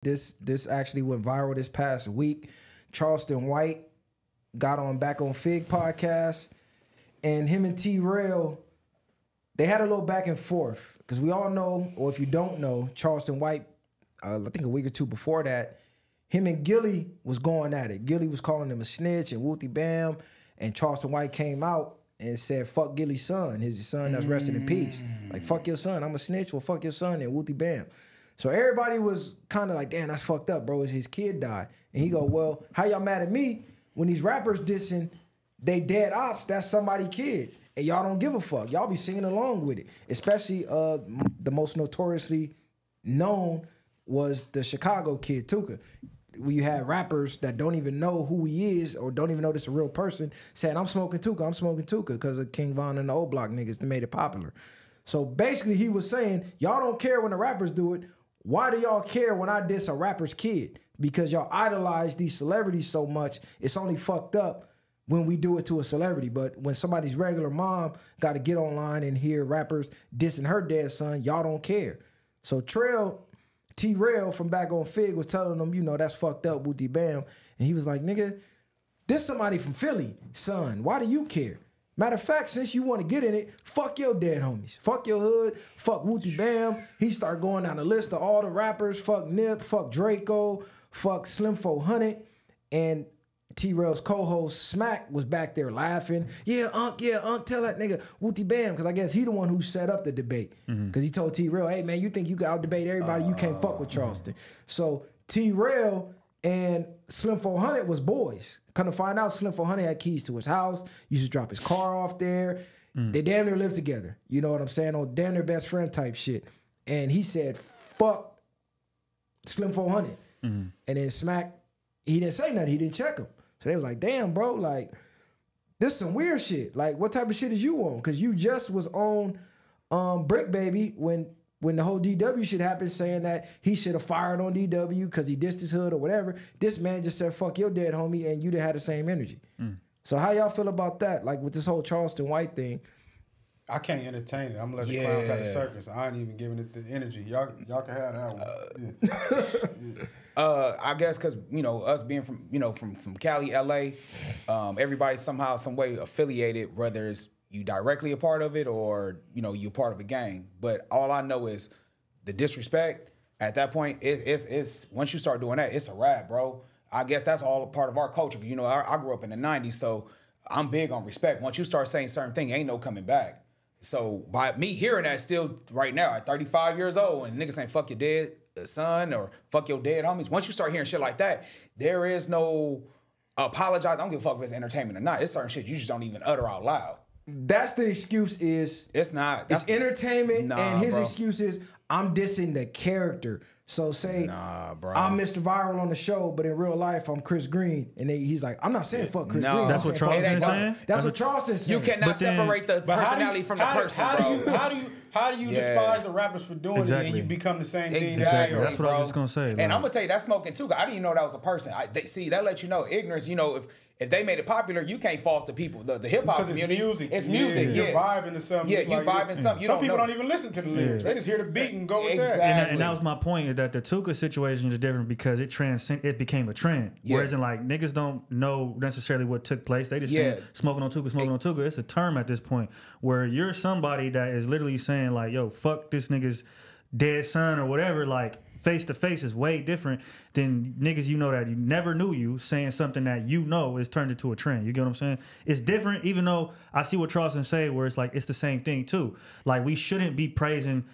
This actually went viral this past week. Charleston White got on back on Fig podcast, and him and T-rell, they had a little back and forth because we all know, or if you don't know, Charleston White, I think a week or two before that, him and Gilly was going at it. Gilly was calling him a snitch and whoopty bam, and Charleston White came out and said, fuck Gilly's son, his son that's resting in peace. Like, fuck your son, I'm a snitch, well, fuck your son, and whoopty bam. So everybody was kind of like, damn, that's fucked up, bro. His kid died. And he go, well, how y'all mad at me when these rappers dissing they dead ops, that's somebody's kid. And y'all don't give a fuck. Y'all be singing along with it. Especially the most notoriously known was the Chicago kid, Tuka. Where you had rappers that don't even know who he is or don't even know this is a real person saying, I'm smoking Tuka because of King Von and the old block niggas that made it popular. So basically he was saying, y'all don't care when the rappers do it. Why do y'all care when I diss a rapper's kid? Because y'all idolize these celebrities so much, it's only fucked up when we do it to a celebrity. But when somebody's regular mom got to get online and hear rappers dissing her dead son, y'all don't care. So T-rell from back on Fig was telling them, you know, that's fucked up, booty bam. And he was like, nigga, this somebody from Philly, son. Why do you care? Matter of fact, since you want to get in it, fuck your dead homies. Fuck your hood. Fuck Wooty Bam. He started going down the list of all the rappers. Fuck Nip. Fuck Draco. Fuck Slim 400. And T-rell's co-host Smack was back there laughing. Yeah, Unc, tell that nigga Wooty Bam. Because I guess he the one who set up the debate. Because he told T-rell, hey, man, you think you can out-debate everybody? You can't fuck with Charleston. So T-rell and Slim 400 was boys. Come to find out, Slim 400 had keys to his house. Used to drop his car off there. They damn near lived together. You know what I'm saying? On damn near best friend type shit. And he said, fuck Slim 400. And then Smack, he didn't say nothing. He didn't check him. So they was like, damn, bro, like, this is some weird shit. Like, what type of shit is you on? Because you just was on Brick Baby when the whole DW shit happened, saying that he should have fired on DW because he dissed his hood or whatever. This man just said, fuck your dead homie, and you done had the same energy. So how y'all feel about that? Like with this whole Charleston White thing? I can't entertain it. I'm gonna let the clowns have the circus. I ain't even giving it the energy. Y'all can have that one. I guess because, you know, us being from, you know, from Cali, LA, everybody's somehow, some way affiliated, whether it's you directly a part of it or, you know, you're part of a gang. But all I know is the disrespect at that point, it's once you start doing that, it's a wrap, bro. I guess that's all a part of our culture. You know, I grew up in the 90s, so I'm big on respect. Once you start saying certain things, ain't no coming back. So by me hearing that still right now at 35 years old and niggas saying fuck your dead son or fuck your dead homies, once you start hearing shit like that, there is no apologize. I don't give a fuck if it's entertainment or not. It's certain shit you just don't even utter out loud. That's the excuse is... It's not. It's entertainment, and his excuse is, I'm dissing the character. So say, I'm Mr. Viral on the show, but in real life, I'm Chris Green. And he's like, I'm not saying fuck Chris Green. That's what Charleston's saying? That's what Charleston's saying. You cannot separate the personality from the person, bro. How do you despise the rappers for doing it and you become the same thing? Exactly. That's what I was just going to say. And I'm going to tell you, that's smoking too. I didn't even know that was a person. See, that lets you know ignorance. You know, if they made it popular, you can't fault the people, the hip-hop community. It's music. It's music, You're vibing to something. Yeah, you vibing something. Some people don't even listen to the lyrics. They just hear the beat and go with that. And that was my point, that the Tuka situation is different because it became a trend. Whereas in like, niggas don't know necessarily what took place. They just saying smoking on Tuka. It's a term at this point where you're somebody that is literally saying like, yo, fuck this nigga's dead son or whatever. Like, face to face is way different than niggas you know that you never knew you saying something that you know is turned into a trend. You get what I'm saying? It's different, even though I see what Charleston say where it's like it's the same thing too. Like, we shouldn't be praising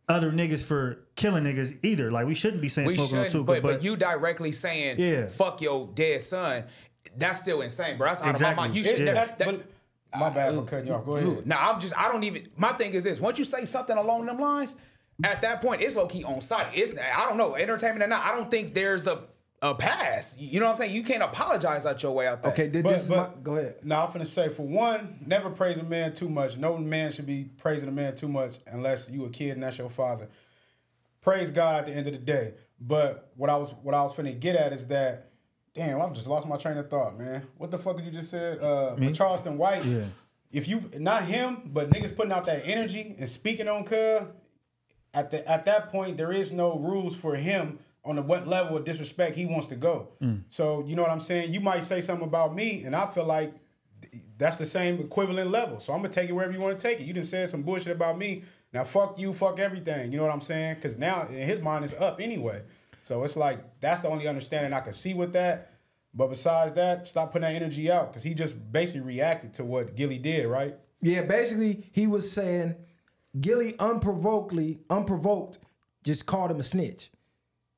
other niggas for killing niggas either. Like, we shouldn't be saying smoking on Tuka. But you directly saying fuck your dead son, that's still insane, bro. That's out of my mind. You should never. My bad for cutting you off. Go ahead. Nah, I don't even. My thing is this: once you say something along them lines, at that point, it's low key on site. I don't know, entertainment or not. I don't think there's a pass. You know what I'm saying? You can't apologize out your way out there. Okay, go ahead. Now I'm finna say, for one, never praise a man too much. No man should be praising a man too much unless you a kid and that's your father. Praise God at the end of the day. But what I was finna get at is that. Damn, I've just lost my train of thought, man. What the fuck did you just said? With Charleston White, if you, not him, but niggas putting out that energy and speaking on Cub, at that point, there is no rules for him on what level of disrespect he wants to go. So you know what I'm saying? You might say something about me, and I feel like that's the same equivalent level. So I'm gonna take it wherever you want to take it. You done said some bullshit about me. Now fuck you, fuck everything. You know what I'm saying? Because now in his mind it's up anyway. So it's like that's the only understanding I can see with that. But besides that, stop putting that energy out because he just basically reacted to what Gilly did, right? Yeah, basically he was saying Gilly unprovoked, just called him a snitch.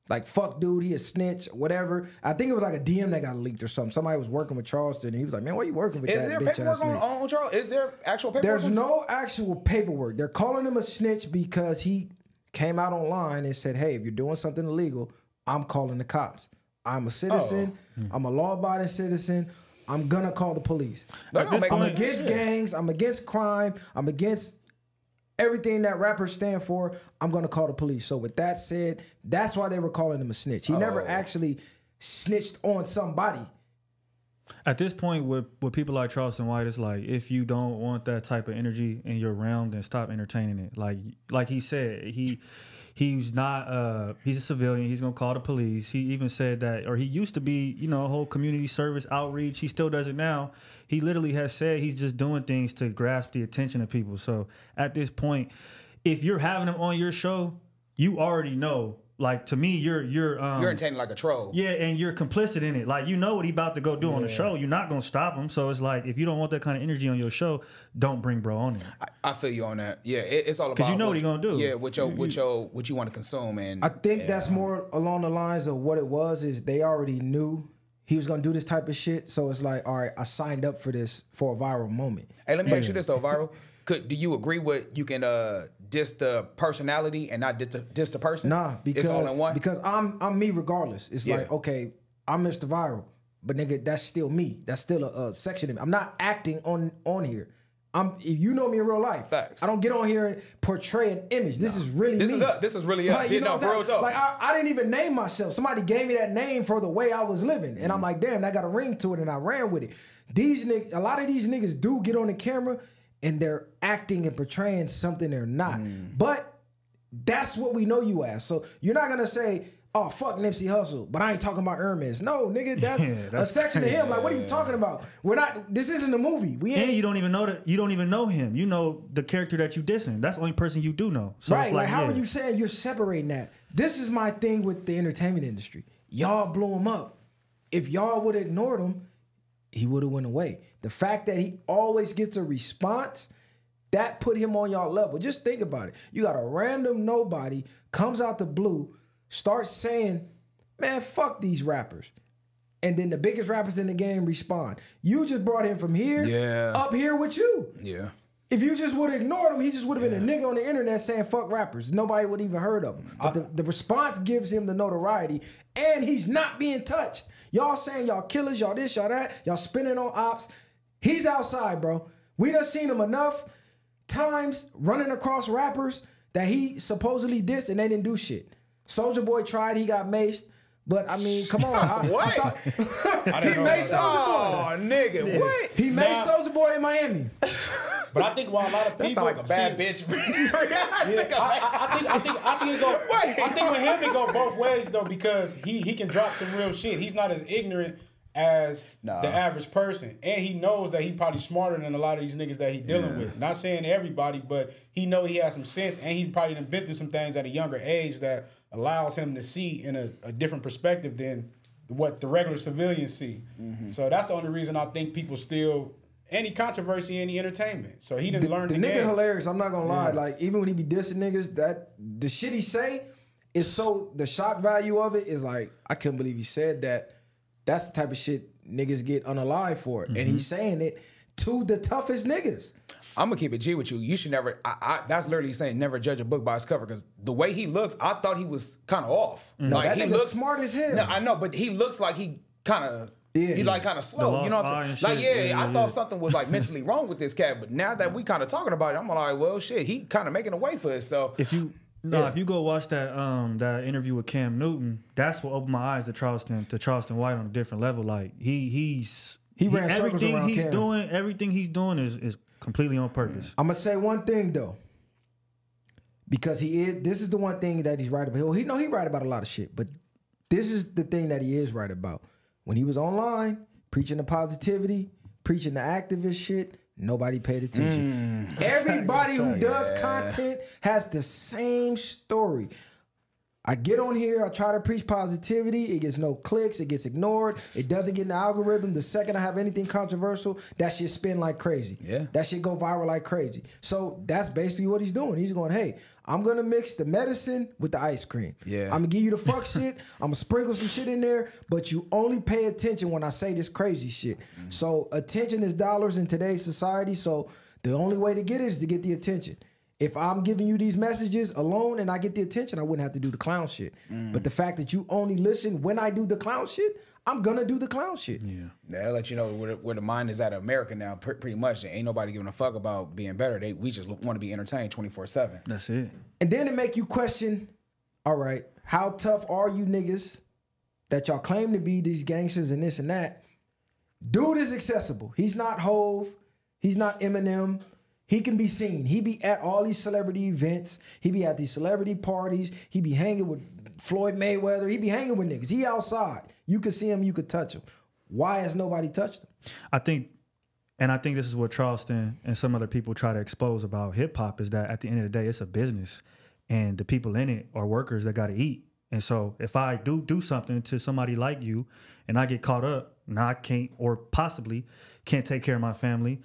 Like, fuck, dude, he a snitch, whatever. I think it was like a DM that got leaked or something. Somebody was working with Charleston, and he was like, man, why you working with that bitch ass Is there paperwork on Charles? Is there actual paperwork? There's no actual paperwork. They're calling him a snitch because he came out online and said, hey, if you're doing something illegal, I'm calling the cops. I'm a citizen. I'm a law-abiding citizen. I'm going to call the police. I'm against gangs. I'm against crime. I'm against everything that rappers stand for. I'm going to call the police. So with that said, that's why they were calling him a snitch. He never actually snitched on somebody. At this point, with people like Charleston White, it's like, if you don't want that type of energy in your realm, then stop entertaining it. Like he said, he's not, he's a civilian. He's going to call the police. He even said that, or he used to be, you know, a whole community service outreach. He still does it now. He literally has said he's just doing things to grasp the attention of people. So at this point, if you're having him on your show, you already know. Like, to me, you're entertaining like a troll. Yeah, and you're complicit in it. Like, you know what he about to go do on the show. You're not gonna stop him. So it's like, if you don't want that kind of energy on your show, don't bring bro on there. I feel you on that. Yeah, it's all about because you know what he gonna do. Yeah, what you want to consume. And I think that's more along the lines of what it was. Is they already knew he was gonna do this type of shit. So it's like, all right, I signed up for this for a viral moment. Hey, let me ask you this though, viral. Do you agree with you can diss the personality and not diss the person? Nah, because it's all in one. Because I'm me regardless. It's like, okay, I'm Mr. Viral, but nigga, that's still me. That's still a section of me. I'm not acting on here. If you know me in real life, facts. I don't get on here and portray an image. This is really me. This is really us. Like, you know, for real talk. Like I didn't even name myself. Somebody gave me that name for the way I was living, and I'm like, damn, that got a ring to it, and I ran with it. These niggas, a lot of these niggas do get on the camera and they're acting and portraying something they're not. But that's what we know you as. So you're not gonna say, oh, fuck Nipsey Hussle, but I ain't talking about Hermes. No, nigga, that's a section of him. Like, what are you talking about? We're not, this isn't a movie. We ain't. And you don't even know that, you don't even know him. You know the character that you dissing. That's the only person you do know. So right, it's like how are you saying you're separating that? This is my thing with the entertainment industry. Y'all blew him up. If y'all would have ignored him, he would have went away. The fact that he always gets a response, that put him on y'all level. Just think about it. You got a random nobody, comes out the blue, starts saying, man, fuck these rappers. And then the biggest rappers in the game respond. You just brought him from here up here with you. Yeah. If you just would have ignored him, he just would have been a nigga on the internet saying fuck rappers. Nobody would even heard of him. But the response gives him the notoriety, and he's not being touched. Y'all saying y'all killers, y'all this, y'all that, y'all spinning on ops. He's outside, bro. We done seen him enough times running across rappers that he supposedly dissed and they didn't do shit. Soulja Boy tried, he got maced. But I mean, come on. What? I thought, he made Soulja Boy. Oh, nigga, what? He made Soulja Boy in Miami. But I think while a lot of people that sound like a bad bitch. I think with him it go both ways though, because he can drop some real shit. He's not as ignorant as the average person, and he knows that he probably smarter than a lot of these niggas that he dealing with. Not saying everybody, but he know he has some sense, and he probably done been through some things at a younger age that allows him to see in a different perspective than what the regular civilians see. So that's the only reason I think people still any controversy, any entertainment. So he didn't learn the nigga game. Hilarious. I'm not gonna lie. Like, even when he be dissing niggas, that the shit he say is so, the shock value of it is like, I couldn't believe he said that. That's the type of shit niggas get unalive for. And he's saying it to the toughest niggas. I'm gonna keep it G with you. You should never. That's literally saying never judge a book by its cover, because the way he looks, I thought he was kind of off. No, like, that he nigga looks smart as hell. No, I know, but he looks like he kind of. He like kind of slow, you know what I'm saying? Like, I thought something was like mentally wrong with this cat, but now that we kind of talking about it, I'm like, well, shit, he kind of making a way for himself. If you go watch that that interview with Cam Newton, that's what opened my eyes to Charleston White on a different level. Like he ran circles around Cam. Everything he's doing is completely on purpose. I'm gonna say one thing though, because this is the one thing that he's right about. He right about a lot of shit, but this is the thing that he is right about. When he was online, preaching the positivity, preaching the activist shit, nobody paid attention. Everybody who does content has the same story. I get on here, I try to preach positivity, it gets no clicks, it gets ignored, it doesn't get in the algorithm. The second I have anything controversial, that shit spin like crazy. Yeah. That shit go viral like crazy. So that's basically what he's doing. He's going, hey, I'm gonna mix the medicine with the ice cream. Yeah. I'm gonna give you the fuck shit, I'm gonna sprinkle some shit in there, but you only pay attention when I say this crazy shit. So attention is dollars in today's society, so the only way to get it is to get the attention. If I'm giving you these messages alone and I get the attention, I wouldn't have to do the clown shit. But the fact that you only listen when I do the clown shit, I'm gonna do the clown shit. Yeah. That'll let you know where the mind is at America now, pretty much. Ain't nobody giving a fuck about being better. We just want to be entertained 24/7. That's it. And then it make you question, all right, how tough are you niggas that y'all claim to be these gangsters and this and that? Dude is accessible. He's not Hove. He's not Eminem. He can be seen. He be at all these celebrity events. He be at these celebrity parties. He be hanging with Floyd Mayweather. He be hanging with niggas. He outside. You could see him. You could touch him. Why has nobody touched him? I think this is what Charleston and some other people try to expose about hip hop, is that at the end of the day, it's a business, and the people in it are workers that got to eat. And so if I do something to somebody like you and I get caught up and I can't, or possibly can't take care of my family,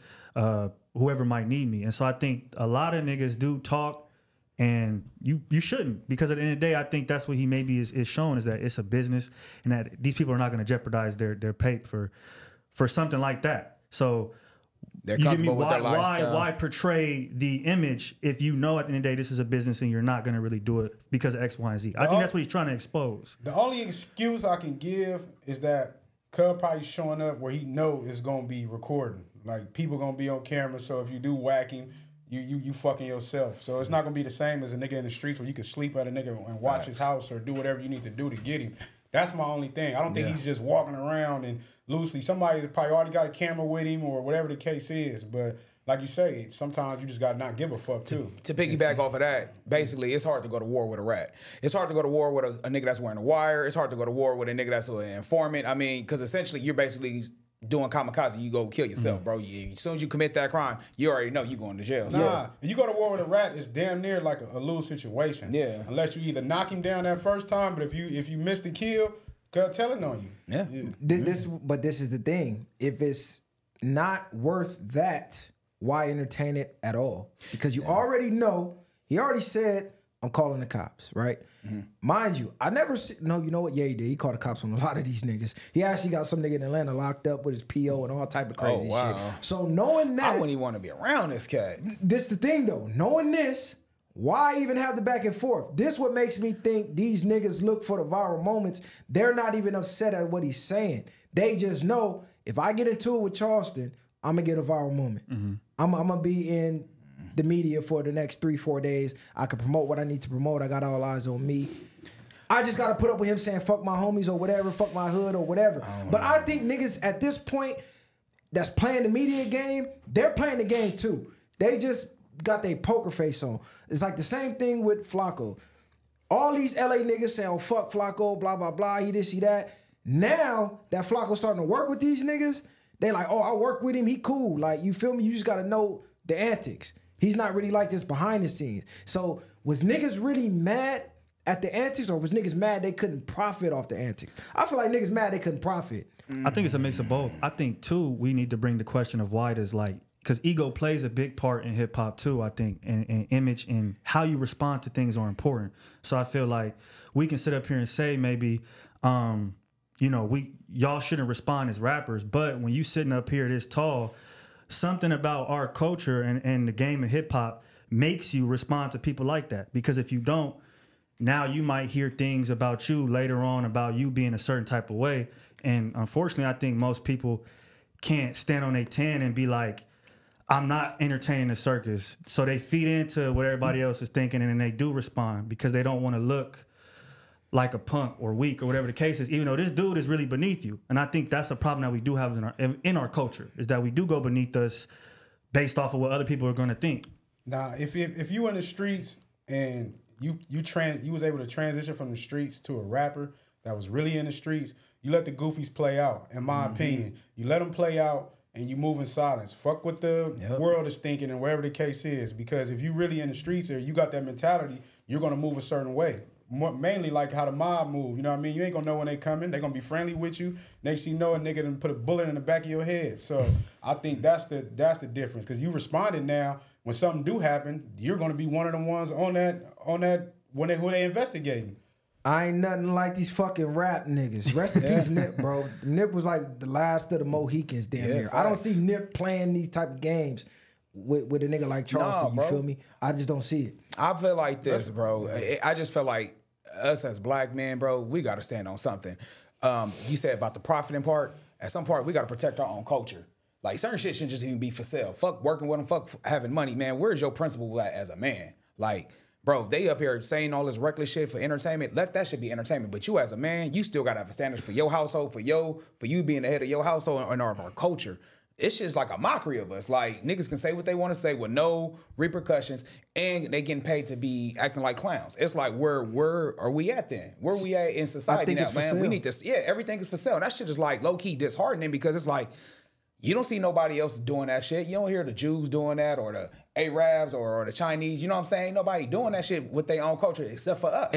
whoever might need me. And so I think a lot of niggas do talk, and you shouldn't, because at the end of the day, I think that's what he maybe is showing, is that it's a business and that these people are not going to jeopardize their pay for something like that. So They're you give me comfortable with their lifestyle. why portray the image if you know at the end of the day this is a business and you're not going to really do it because of X, Y, and Z. I think that's what he's trying to expose. The only excuse I can give is that Cub probably showing up where he know is going to be recording. Like, people going to be on camera, so if you do whack him, you fucking yourself. So it's not going to be the same as a nigga in the streets where you can sleep at a nigga and watch his house or do whatever you need to do to get him. That's my only thing. I don't think he's just walking around and loosely. Somebody probably already got a camera with him or whatever the case is. But like you say, sometimes you just got to not give a fuck, too. To piggyback off of that, basically, it's hard to go to war with a rat. It's hard to go to war with a nigga that's wearing a wire. It's hard to go to war with a nigga that's an informant. I mean, because essentially, you're basically doing kamikaze. You go kill yourself, bro. As soon as you commit that crime, you already know you're going to jail. Nah, if you go to war with a rat, it's damn near like a lose situation. Yeah. Unless you either knock him down that first time, but if you miss the kill, God telling on you. Yeah. But this is the thing. If it's not worth that, why entertain it at all? Because you already know, he already said, I'm calling the cops, right? Mind you, I never see, no, you know what? Yeah, he did. He called the cops on a lot of these niggas. He actually got some nigga in Atlanta locked up with his PO and all type of crazy shit. So knowing that, I wouldn't even want to be around this cat. This the thing though. Knowing this, why even have the back and forth? This what makes me think these niggas look for the viral moments. They're not even upset at what he's saying. They just know, if I get into it with Charleston, I'm gonna get a viral moment. I'm gonna be in the media for the next 3-4 days. I can promote what I need to promote. I got all eyes on me. I just got to put up with him saying fuck my homies or whatever, fuck my hood or whatever. But I think niggas at this point that's playing the media game, they're playing the game too. They just got their poker face on. It's like the same thing with Flacco. All these LA niggas saying, oh, fuck Flacco, blah, blah, blah, he this, he that. Now that Flacco's starting to work with these niggas, they like, oh, I work with him, he cool. Like, you feel me? You just got to know the antics. He's not really like this behind the scenes. So was niggas really mad at the antics, or was niggas mad they couldn't profit off the antics? I feel like niggas mad they couldn't profit. I think it's a mix of both. I think, too, we need to bring the question of why does, like, because ego plays a big part in hip hop too, I think, and image and how you respond to things are important. So I feel like we can sit up here and say maybe, you know, y'all shouldn't respond as rappers, but when you sitting up here this tall, something about our culture and the game of hip hop makes you respond to people like that. Because if you don't, now you might hear things about you later on about you being a certain type of way. And unfortunately, I think most people can't stand on their 10 and be like, I'm not entertaining the circus. So they feed into what everybody else is thinking, and then they do respond because they don't want to look like a punk or weak or whatever the case is, even though this dude is really beneath you. And I think that's a problem that we do have in our culture, is that we do go beneath us based off of what other people are going to think. Nah, if you in the streets and you was able to transition from the streets to a rapper, that was really in the streets, you let the goofies play out, in my opinion. You let them play out and you move in silence. Fuck what the world is thinking and whatever the case is. Because if you really in the streets or you got that mentality, you're going to move a certain way. Mainly like how the mob move, you know what I mean? You ain't gonna know when they coming. They gonna be friendly with you. Next thing you know, a nigga done put a bullet in the back of your head. So I think that's the difference. Because you responded now. When something do happen, you're gonna be one of the ones on that who they investigating. I ain't nothing like these fucking rap niggas. Rest in peace, Nip, bro. Nip was like the last of the Mohicans damn near. I don't see Nip playing these type of games with a nigga like Charleston, you feel me? I just don't see it. I feel like this, bro. I just feel like us as black men, bro, we got to stand on something. You said about the profiting part. At some part, we got to protect our own culture. Like, certain shit shouldn't just even be for sale. Fuck working with them, fuck having money, man. Where's your principle at as a man? Like, bro, if they up here saying all this reckless shit for entertainment, let that shit be entertainment. But you as a man, you still got to have standards for your household, for you being the head of your household and our culture. It's just like a mockery of us. Like, niggas can say what they want to say with no repercussions, and they getting paid to be acting like clowns. It's like, where are we at then? Where are we at in society now, man? We need to, everything is for sale. That shit is like low-key disheartening because it's like, you don't see nobody else doing that shit. You don't hear the Jews doing that or the Arabs or the Chinese. You know what I'm saying? Nobody doing that shit with their own culture except for us.